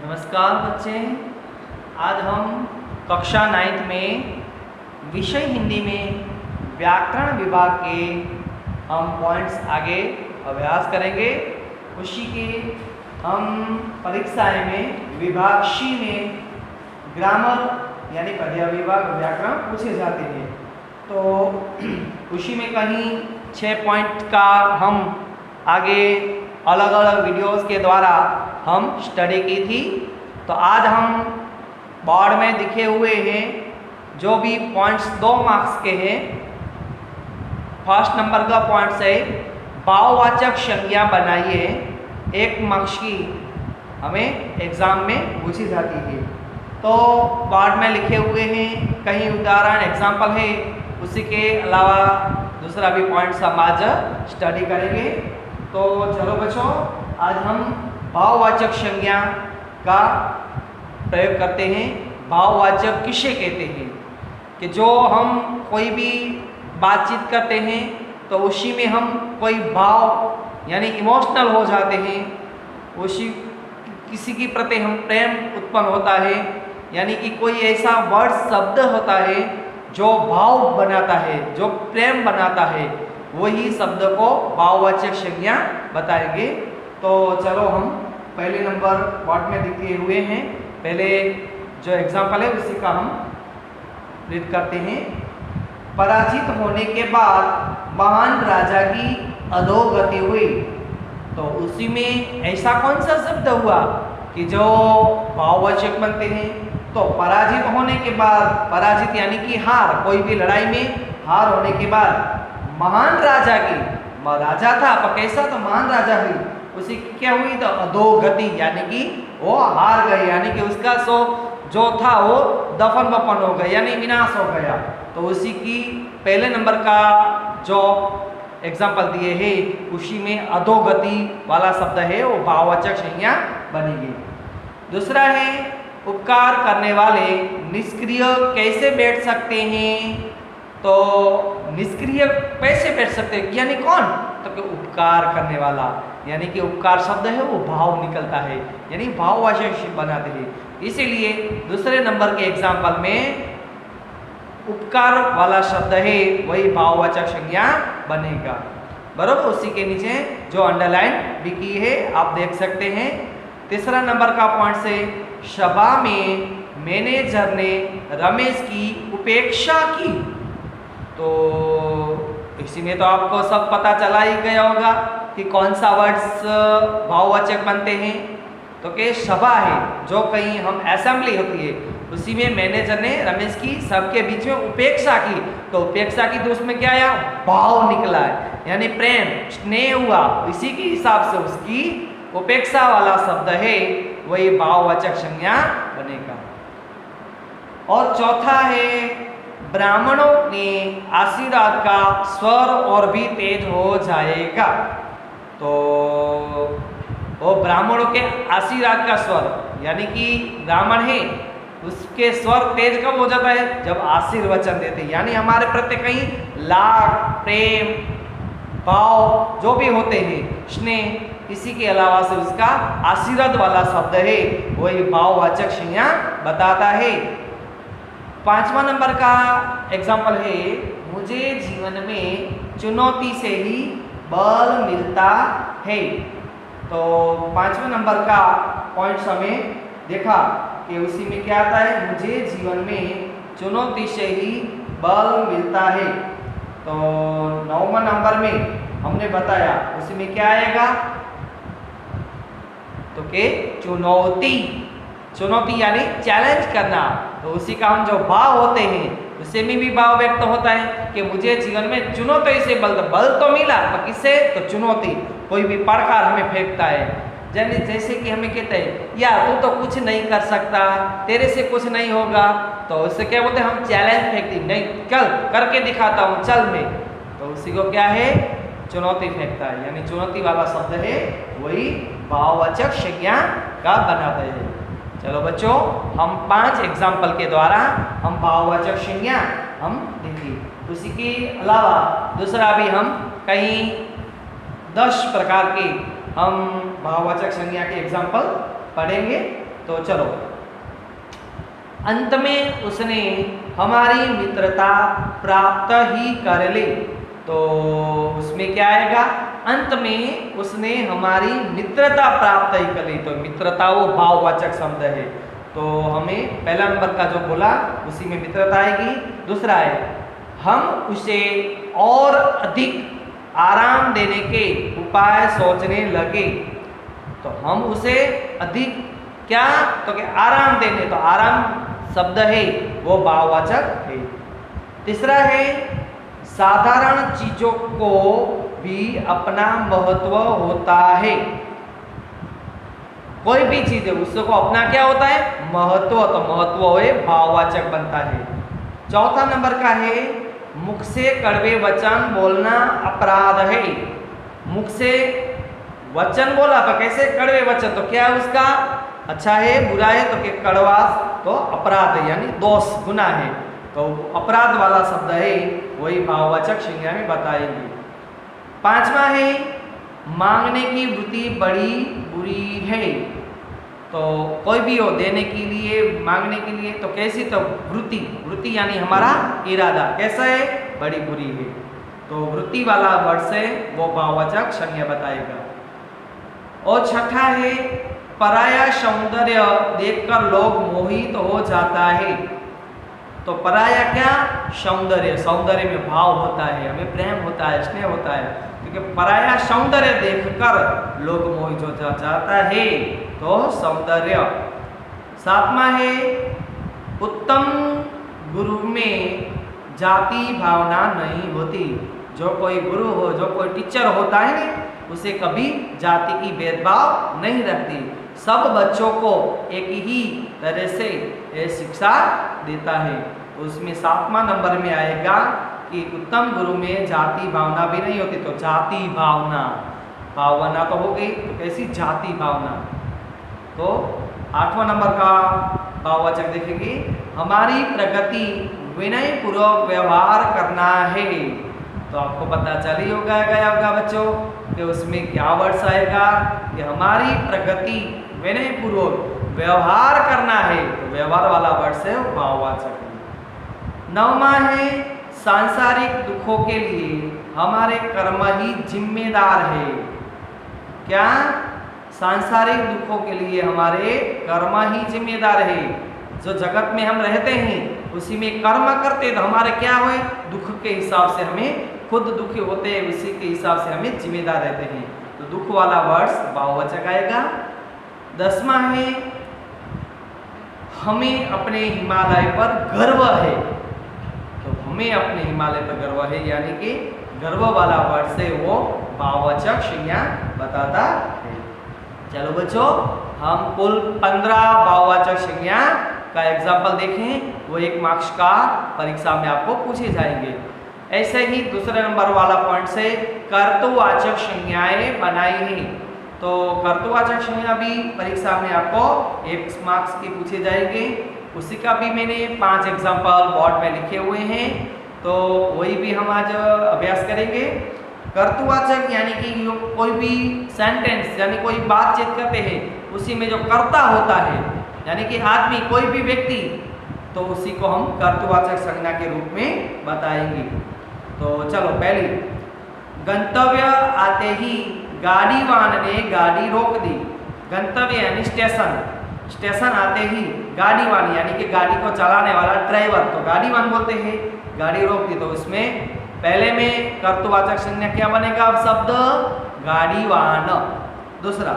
नमस्कार बच्चे, आज हम कक्षा 9th में विषय हिंदी में व्याकरण विभाग के हम पॉइंट्स आगे अभ्यास करेंगे। उसी के हम परीक्षाएं में विभाग सी में ग्रामर यानी पद्य विभाग व्याकरण पूछे जाते हैं। तो उसी में कहीं 6 पॉइंट का हम आगे अलग अलग वीडियोस के द्वारा हम स्टडी की थी। तो आज हम बोर्ड में दिखे हुए हैं जो भी पॉइंट्स 2 मार्क्स के हैं। फर्स्ट नंबर का पॉइंट्स है भाववाचक संज्ञा बनाइए, 1 मार्क्स की हमें एग्जाम में पूछी जाती है। तो बोर्ड में लिखे हुए हैं, कहीं उदाहरण एग्जाम्पल है, उसी के अलावा दूसरा भी पॉइंट्स हम आज स्टडी करेंगे। तो चलो बच्चों, आज हम भाववाचक संज्ञा का प्रयोग करते हैं। भाववाचक किसे कहते हैं कि जो हम कोई भी बातचीत करते हैं तो उसी में हम कोई भाव यानी इमोशनल हो जाते हैं, उसी किसी के प्रति हम प्रेम उत्पन्न होता है, यानी कि कोई ऐसा वर्ड शब्द होता है जो भाव बनाता है, जो प्रेम बनाता है, वही शब्द को भाववाचक संज्ञा बताएंगे। तो चलो हम पहले नंबर बोर्ड में दिखे हुए हैं, पहले जो एग्जाम्पल है उसी का हम रीड करते हैं। पराजित होने के बाद महान राजा की अधोगति हुई। तो उसी में ऐसा कौन सा शब्द हुआ कि जो भाववाचक बनते हैं। तो पराजित होने के बाद, पराजित यानी कि हार, कोई भी लड़ाई में हार होने के बाद महान राजा की, राजा था पर कैसा, तो महान राजा हुई, उसी की क्या हुई, तो अधोगति यानी कि वो हार गए, यानी कि उसका सो जो था वो दफन वफन हो गया यानी विनाश हो गया। तो उसी की पहले नंबर का जो एग्जाम्पल दिए है उसी में अधोगति वाला शब्द है वो भाववाचक संज्ञा बनेगी। दूसरा है उपकार करने वाले निष्क्रिय कैसे बैठ सकते हैं। तो निष्क्रिय कैसे बैठ सकते हैं यानी कौन, तो कि उपकार करने वाला, यानी कि उपकार शब्द है वो भाव निकलता है, यानी भाववाचक बनाते हैं। इसीलिए दूसरे नंबर के एग्जाम्पल में उपकार वाला शब्द है वही भाववाचक संज्ञा बनेगा, बराबर। उसी के नीचे जो अंडरलाइन भी की है आप देख सकते हैं। तीसरा नंबर का पॉइंट से सभा में मैनेजर ने रमेश की उपेक्षा की। तो इसी में तो आपको सब पता चला ही गया होगा कि कौन सा वर्ड्स भाववाचक बनते हैं। तो कि सभा है, जो कहीं हम असेंबली होती है, उसी में मैनेजर ने रमेश की सबके बीच में उपेक्षा की। तो उपेक्षा की तो उसमें क्या आया, भाव निकला है, यानी प्रेम स्नेह हुआ, इसी के हिसाब से उसकी उपेक्षा वाला शब्द है वही भाववाचक संज्ञा बनेगा। और चौथा है ब्राह्मणों ने आशीर्वाद का स्वर और भी तेज हो जाएगा। तो वो ब्राह्मणों के आशीर्वाद का स्वर, यानी कि ब्राह्मण है उसके स्वर तेज कब हो जाता है, जब आशीर्वचन देते हैं, यानी हमारे प्रति कहीं लाड प्रेम भाव जो भी होते हैं, स्नेह, इसी के अलावा से उसका आशीर्वाद वाला शब्द है वही भाववाचक संज्ञा बताता है। 5वां नंबर का एग्जाम्पल है मुझे जीवन में चुनौती से ही बल मिलता है। तो 5वें नंबर का पॉइंट हमें देखा कि उसी में क्या आता है, मुझे जीवन में चुनौती से ही बल मिलता है। तो 9वां नंबर में हमने बताया उसी में क्या आएगा, तो के चुनौती, चुनौती यानी चैलेंज करना। तो उसी का हम जो भाव होते हैं उसे में भी भाव व्यक्त होता है कि मुझे जीवन में चुनौती से बल तो मिला, पर किससे, तो चुनौती, कोई भी प्रकार हमें फेंकता है, जैसे कि हमें कहते हैं यार तू तो कुछ नहीं कर सकता, तेरे से कुछ नहीं होगा, तो उससे क्या बोलते हैं, हम चैलेंज फेंकते, नहीं चल करके दिखाता हूँ, चल मैं, तो उसी को क्या है, चुनौती फेंकता है, यानी चुनौती वाला शब्द है वही भाववाचक संज्ञा का बनाते हैं। चलो बच्चों, हम 5 एग्जाम्पल के द्वारा हम भाववाचक संज्ञा हम देखें। उसी के अलावा दूसरा भी हम कहीं 10 प्रकार के हम भाववाचक संज्ञा के एग्जाम्पल पढ़ेंगे। तो चलो, अंत में उसने हमारी मित्रता प्राप्त ही कर ली। तो उसमें क्या आएगा, अंत में उसने हमारी मित्रता प्राप्त ही कर ली। तो मित्रता वो भाववाचक शब्द है, तो हमें पहला नंबर का जो बोला उसी में मित्रता आएगी। दूसरा है हम उसे और अधिक आराम देने के उपाय सोचने लगे। तो हम उसे अधिक क्या, तो क्या आराम देने, तो आराम शब्द है वो भाववाचक है। तीसरा है साधारण चीजों को भी अपना महत्व होता है। कोई भी चीज है उसको अपना क्या होता है, महत्व, तो महत्व है भाववाचक बनता है। चौथा नंबर का है मुख से कड़वे वचन बोलना अपराध है। मुख से वचन बोला तो कैसे कड़वे वचन, तो क्या उसका अच्छा है बुरा है, तो क्या कड़वा, तो अपराध है यानी दोष गुनाह है, तो अपराध वाला शब्द है वही भाववाचक संज्ञा में बताएंगे। पांचवा है मांगने की वृत्ति बड़ी बुरी है। तो कोई भी हो देने के लिए, मांगने के लिए, तो कैसी, तो वृत्ति, वृत्ति यानी हमारा इरादा कैसा है, बड़ी बुरी है। तो वृत्ति वाला वर्ड से वो भाववाचक संज्ञा बताएगा। और छठा है पराया सौंदर्य देखकर लोग मोहित हो जाता है। तो पराया क्या, सौंदर्य, सौंदर्य में भाव होता है, हमें प्रेम होता है, स्नेह होता है, क्योंकि पराया सौंदर्य देखकर लोग मोहित हो जाता है, तो सौंदर्य। सातवां है उत्तम गुरु में जाति भावना नहीं होती। जो कोई गुरु हो, जो कोई टीचर होता है उसे कभी जाति की भेदभाव नहीं रखती, सब बच्चों को एक ही तरह से शिक्षा देता है। उसमें 7वां नंबर में आएगा कि उत्तम गुरु में जाति भावना भी नहीं होती। तो जाति भावना, भावना तो हो गई, तो कैसी जाति भावना। तो 8वां नंबर का भाववाचक देखेंगे हमारी प्रगति विनय पूर्वक व्यवहार करना है। तो आपको पता चल ही होगा बच्चों कि उसमें क्या वर्ड्स आएगा कि हमारी प्रगति विनय पूर्वक व्यवहार करना है, तो व्यवहार वाला वर्ड से भाववाचक है। 9वां है सांसारिक दुखों के लिए हमारे कर्म ही जिम्मेदार है। क्या, सांसारिक दुखों के लिए हमारे कर्म ही जिम्मेदार है। जो जगत में हम रहते हैं उसी में कर्म करते, तो हमारे क्या हुए, दुख के हिसाब से हमें खुद दुखी होते हैं, उसी के हिसाब से हमें जिम्मेदार रहते हैं। तो दुख वाला वर्ड्स भाववाचक आएगा। 10वां है हमें अपने हिमालय पर गर्व है। तो हमें अपने हिमालय पर गर्व है यानी कि गर्व वाला वर्ड से वो भाववाचक संज्ञा बताता है। चलो बच्चों, हम कुल 15 भाववाचक संज्ञा का एग्जाम्पल देखें, वो 1 मार्क्स का परीक्षा में आपको पूछे जाएंगे। ऐसे ही दूसरे नंबर वाला पॉइंट से कर्तवाचक संज्ञाएं बनाई हैं। तो कर्तवाचक संज्ञा भी परीक्षा में आपको 1 मार्क्स की पूछे जाएंगे। उसी का भी मैंने 5 एग्जाम्पल बोर्ड में लिखे हुए हैं, तो वही भी हम आज अभ्यास करेंगे। कर्तवाचक यानी कि कोई भी सेंटेंस यानी कोई बातचीत करते हैं उसी में जो कर्ता होता है यानी कि आदमी, कोई भी व्यक्ति, तो उसी को हम कर्तवाचक संज्ञा के रूप में बताएंगे। तो चलो, पहली, गंतव्य आते ही गाड़ीवान ने गाड़ी रोक दी। गंतव्य यानी स्टेशन, स्टेशन आते ही गाड़ीवान यानी कि गाड़ी को चलाने वाला ड्राइवर, तो गाड़ीवान बोलते हैं, गाड़ी रोक दी। तो उसमें पहले में कर्तवाचक संज्ञा क्या बनेगा, शब्द गाड़ीवान। दूसरा,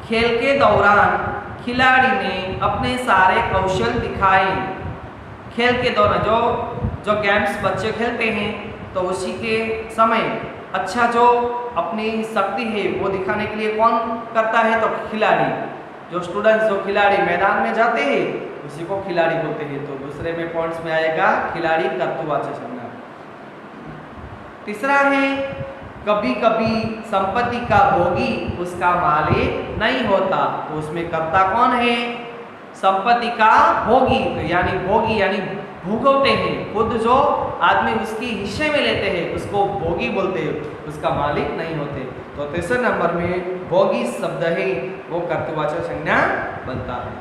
खेल के दौरान खिलाड़ी ने अपने सारे कौशल दिखाए। खेल के दौरान जो गेम्स बच्चे खेलते हैं तो उसी के समय अच्छा जो अपनी शक्ति है वो दिखाने के लिए कौन करता है, तो खिलाड़ी। जो स्टूडेंट्स, जो खिलाड़ी मैदान में जाते हैं उसी को खिलाड़ी बोलते हैं। तो दूसरे में पॉइंट्स में आएगा खिलाड़ी कर्तवाचक संज्ञा। तीसरा है कभी कभी संपत्ति का भोगी उसका मालिक नहीं होता। तो उसमें कर्ता कौन है, संपत्ति का भोगी। तो यानी भोगी यानी भोगवते हैं, खुद जो आदमी उसकी हिस्से में लेते हैं उसको भोगी बोलते हैं, उसका मालिक नहीं होते। तो तीसरे नंबर में भोगी शब्द है वो कर्तृवाचक संज्ञा बनता है।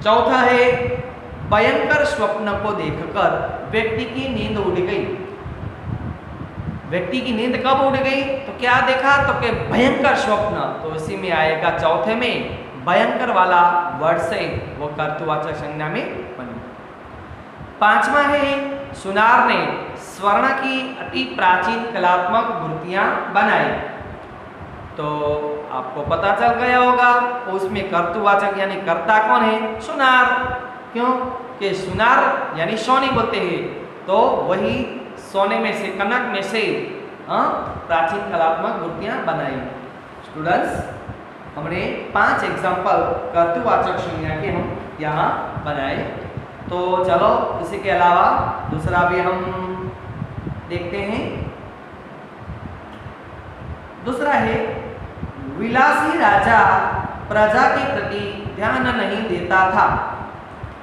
चौथा है भयंकर स्वप्न को देखकर व्यक्ति की नींद उड़ गई। व्यक्ति की नींद कब उड़ गई? तो क्या देखा? तो कि भयंकर स्वप्न, तो इसी में आएगा चौथे में भयंकर वाला वर्ड से वो कर्तृवाचक संज्ञा में बने। पांचवा है सुनार ने स्वर्ण की अति प्राचीन कलात्मक मूर्तियां बनाई। तो आपको पता चल गया होगा उसमें कर्तृवाचक यानी कर्ता कौन है? सुनार। क्यों कि सुनार यानी सोने बोलते हैं, तो वही सोने में से, कनक में से प्राचीन कलात्मक मूर्तियां बनाई। स्टूडेंट्स, हमने 5 एग्जाम्पल कर्तृवाचक संज्ञा के हम यहाँ बनाए। तो चलो इसी के अलावा दूसरा भी हम देखते हैं। दूसरा है विलासी राजा प्रजा के प्रति ध्यान नहीं देता था।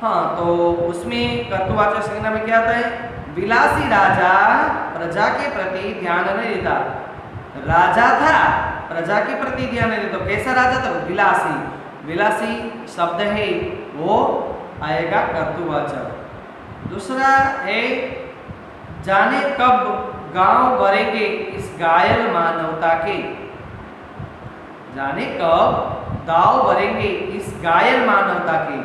हाँ, तो उसमें कर्तृवाचक संज्ञा में क्या आता है? विलासी राजा प्रजा के प्रति ध्यान नहीं देता। राजा था, प्रजा के प्रति ध्यान नहीं देता। तो कैसा राजा था? विलासी। विलासी शब्द है वो आएगा कर्तृवाचक। दूसरा है जाने कब गांव भरेंगे इस घायल मानवता के। जाने कब गांव भरेंगे इस घायल मानवता के।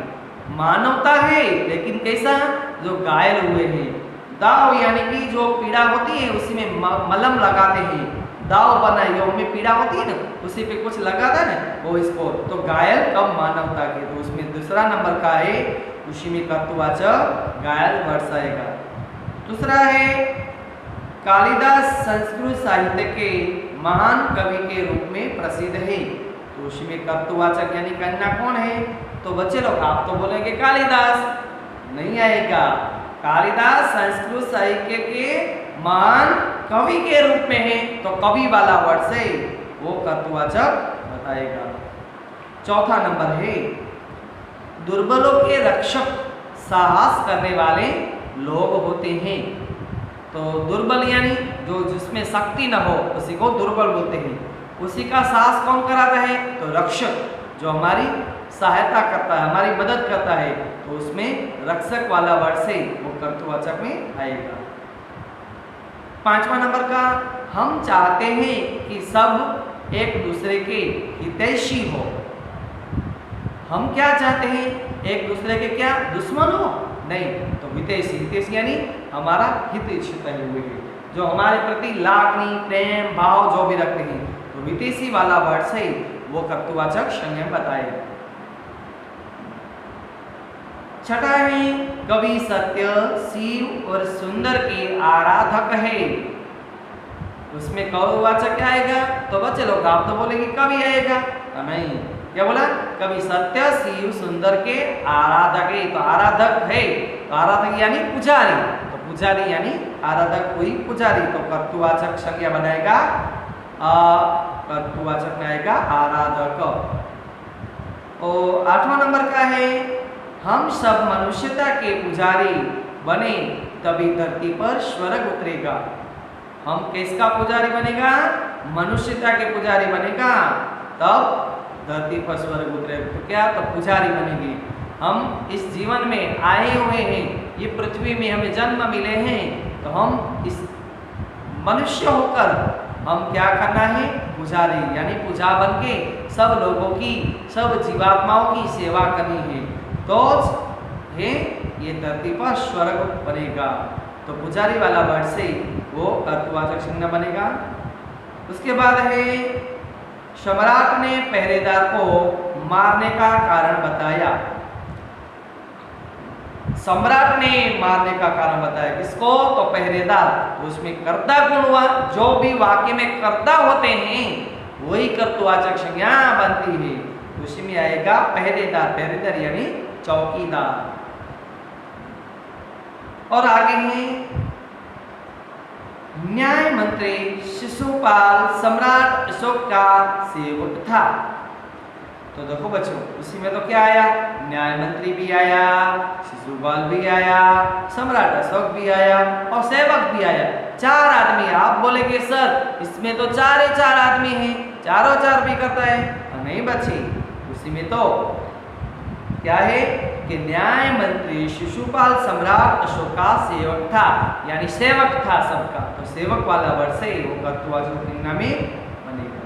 मानवता है लेकिन कैसा? जो घायल हुए हैं। दाव यानी कि जो पीड़ा होती है उसी में मलहम लगाते हैं। दाव बना योग में पीड़ा होती है ना, उसी पे कुछ लगाता है ना, वो इसको। तो घायल कब मानवता के, तो उसमें दूसरा नंबर का है, उसी में कर्तृवाचक घायल दर्शाएगा। दूसरा है कालिदास संस्कृत साहित्य के महान कवि के रूप में प्रसिद्ध है। तो उसी में कर्तृवाचक यानी कन्या कौन है? तो बच्चे लोग आप तो बोलेंगे कालिदास, नहीं आएगा। कालिदास संस्कृत साहित्य के महान कवि के रूप में है, तो कवि वाला वर्ड से वो कर्तृवाचक बताएगा। चौथा नंबर है दुर्बलों के रक्षक साहस करने वाले लोग होते हैं। तो दुर्बल यानी जो जिसमें शक्ति न हो उसी को दुर्बल बोलते हैं। उसी का साहस कौन कराता है? तो रक्षक, जो हमारी सहायता करता है, हमारी मदद करता है, तो उसमें रक्षक वाला वर्ड से वो कर्तृवाचक में आएगा। पांचवा नंबर का हम चाहते हैं कि सब एक दूसरे के हितैषी हो। हम क्या चाहते हैं? एक दूसरे के क्या दुश्मन हो? नहीं, तो हितैषी। हितैषी यानी हमारा हित इच्छुता हुए है, जो हमारे प्रति लागनी प्रेम भाव जो भी रखते हैं, तो हितैषी वाला वर्ड से वो कर्तृवाचक संज्ञा बताएगा। छठा है कवि सत्य शिव और सुंदर के आराधक है। उसमें कर्तृवाचक क्या आएगा? तो बच्चे लोग आप तो बोलेंगे कवि आएगा, नहीं, क्या बोला? कवि सत्य शिव सुंदर के आराधक है। तो आराधक है, तो आराधक यानी पुजारी, तो पुजारी यानी आराधक हुई पुजारी, तो कर्तृवाचक संज्ञा बनाएगा कर्तृवाचक में आएगा आराधक। और 8वां नंबर का है हम सब मनुष्यता के पुजारी बने तभी धरती पर स्वर्ग उतरेगा। हम किसका पुजारी बनेगा? मनुष्यता के पुजारी बनेगा, तब धरती पर स्वर्ग उतरेगा। तो क्या? तो पुजारी बनेंगे। हम इस जीवन में आए हुए हैं, ये पृथ्वी में हमें जन्म मिले हैं, तो हम इस मनुष्य होकर हम क्या करना है? पुजारी यानी पूजा बन के सब लोगों की, सब जीवात्माओं की सेवा करनी है, तो है ये धरती पर स्वर्ग बनेगा। तो पुजारी वाला वर्ड से वो कर्तृवाचक संज्ञा बनेगा। उसके बाद है सम्राट ने पहरेदार को मारने का कारण बताया। सम्राट ने मारने का कारण बताया किसको? तो पहरेदार। तो उसमें कर्ता कौन हुआ? जो भी वाक्य में कर्ता होते हैं वही कर्तृवाचक संज्ञा बनती है। उसी में आएगा पहरेदार। पहरेदार यानी चौकीदार। और आगे है न्याय मंत्री शिशुपाल सम्राट अशोक का सेवक था। तो देखो बच्चों, उसी में तो क्या आया, न्याय मंत्री भी आया, शिशुपाल भी आया, सम्राट अशोक भी आया और सेवक भी आया। 4 आदमी। आप बोलेंगे सर इसमें तो 4 ही 4 आदमी हैं, चारों 4 भी करता है। नहीं बच्चे, उसी में तो क्या है कि न्याय मंत्री शिशुपाल सम्राट अशोक का सेवक था, यानी सेवक था सबका, तो सेवक वाला वर्ड से वो कर्तृवाचक संज्ञा में बनेगा।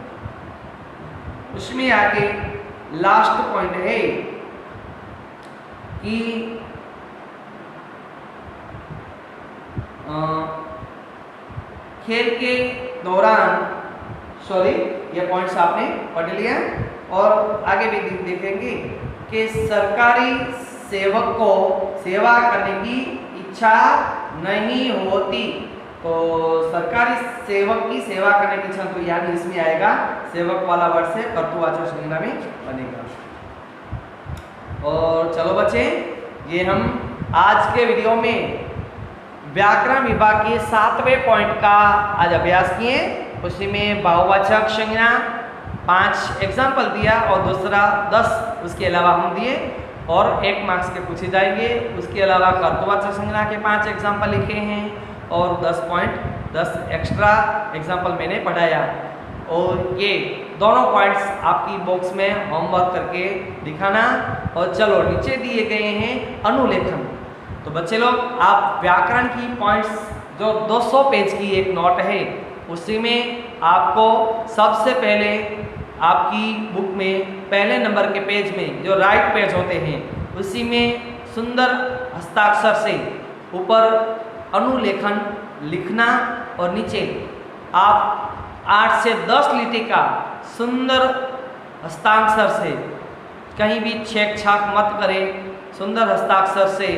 उसमें आगे लास्ट पॉइंट है कि खेल के दौरान, सॉरी ये पॉइंट्स आपने पढ़ लिया, और आगे भी देखेंगे कि सरकारी सेवक को सेवा करने की इच्छा नहीं होती, तो सरकारी सेवक की सेवा करने की इच्छा, तो यानी इसमें आएगा सेवक वाला वर्ड से कर्तृवाचक संज्ञा में बनेगा। और चलो बच्चे, ये हम आज के वीडियो में व्याकरण विभाग के 7वें पॉइंट का आज अभ्यास किए। उसी में बहुवाचक संज्ञा 5 एग्जाम्पल दिया और दूसरा 10 उसके अलावा हम दिए, और 1 मार्क्स के पूछे जाएंगे। उसके अलावा कर्तृवाचक संज्ञा के 5 एग्जाम्पल लिखे हैं और 10 एक्स्ट्रा एग्जाम्पल मैंने पढ़ाया। और ये दोनों पॉइंट्स आपकी बॉक्स में होमवर्क करके दिखाना। और चलो, नीचे दिए गए हैं अनुलेखन। तो बच्चे लोग, आप व्याकरण की पॉइंट्स जो 200 पेज की एक नोट है, उसी में आपको सबसे पहले आपकी बुक में पहले नंबर के पेज में जो राइट पेज होते हैं, उसी में सुंदर हस्ताक्षर से ऊपर अनुलेखन लिखना, और नीचे आप 8 से 10 लिटी का सुंदर हस्ताक्षर से, कहीं भी छेक छाक मत करें, सुंदर हस्ताक्षर से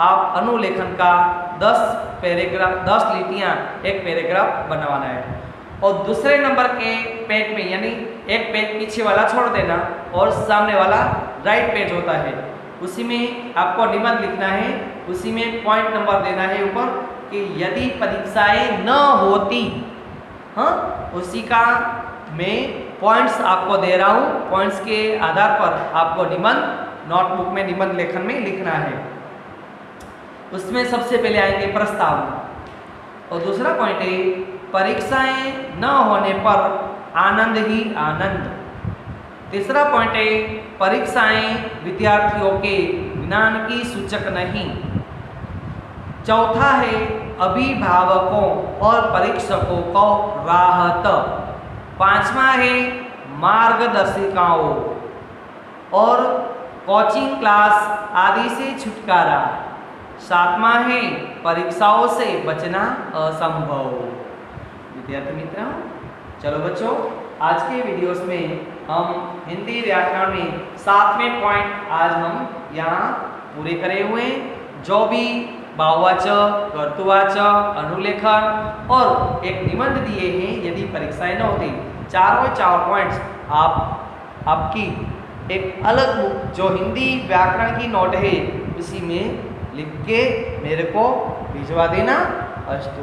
आप अनुलेखन का 10 लिटियाँ एक पैराग्राफ बनवाना है। और दूसरे नंबर के पेज में, यानी एक पेज पीछे वाला छोड़ देना और सामने वाला राइट पेज होता है, उसी में आपको निबंध लिखना है। उसी में पॉइंट नंबर देना है ऊपर कि यदि परीक्षाएं न होती, हाँ, उसी का मैं पॉइंट्स आपको दे रहा हूँ। पॉइंट्स के आधार पर आपको निबंध नोटबुक में निबंध लेखन में लिखना है। उसमें सबसे पहले आएंगे प्रस्तावना, और दूसरा पॉइंट है परीक्षाएं न होने पर आनंद ही आनंद। तीसरा पॉइंट है परीक्षाएं विद्यार्थियों के ज्ञान की सूचक नहीं। चौथा है अभिभावकों और परीक्षकों को राहत। 5वां है मार्गदर्शिकाओं और कोचिंग क्लास आदि से छुटकारा। 7वां है परीक्षाओं से बचना असंभव। विद्यार्थी मित्रों, चलो बच्चों, आज के वीडियोस में हम हिंदी व्याकरण में 7वें पॉइंट आज हम यहाँ पूरे करे हुए हैं। जो भी बहुवाचक, कर्तृवाचक, अनुलेखन और एक निबंध दिए हैं, यदि परीक्षाएं न होती, चारों पॉइंट्स आपकी एक अलग बुक जो हिंदी व्याकरण की नोट है, उसी में लिख के मेरे को भिजवा देना। अस्तु।